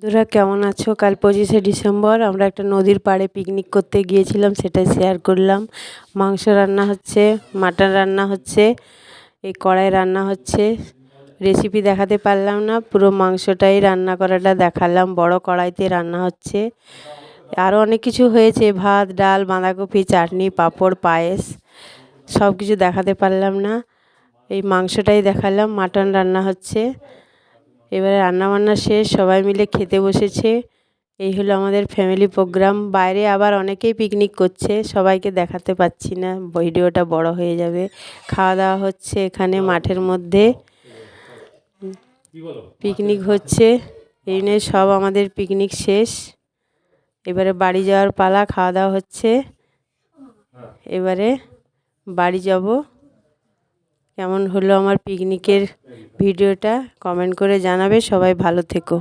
বন্ধুরা কেমন আছো? কাল 25শে ডিসেম্বর আমরা একটা নদীর পাড়ে পিকনিক করতে গিয়েছিলাম, সেটাই শেয়ার করলাম। মাংস রান্না হচ্ছে, মাটন রান্না হচ্ছে, এই কড়াই রান্না হচ্ছে। রেসিপি দেখাতে পারলাম না, পুরো মাংসটাই রান্না করাটা দেখালাম। বড় কড়াইতে রান্না হচ্ছে, আরও অনেক কিছু হয়েছে, ভাত, ডাল, বাঁধাকপি, চাটনি, পাঁপড়, পায়েস, সব কিছু দেখাতে পারলাম না। এই মাংসটাই দেখালাম, মাটন রান্না হচ্ছে। এবারে রান্নাবান্না শেষ, সবাই মিলে খেতে বসেছে। এই হলো আমাদের ফ্যামিলি প্রোগ্রাম। বাইরে আবার অনেকেই পিকনিক করছে, সবাইকে দেখাতে পাচ্ছি না, ভিডিওটা বড় হয়ে যাবে। খাওয়া দাওয়া হচ্ছে এখানে মাঠের মধ্যে, পিকনিক হচ্ছে। এই নিয়ে সব আমাদের পিকনিক শেষ, এবারে বাড়ি যাওয়ার পালা। খাওয়া দাওয়া হচ্ছে, এবারে বাড়ি যাব। কেমন হলো আমার পিকনিকের ভিডিওটা কমেন্ট করে জানাবে। সবাই ভালো থেকো।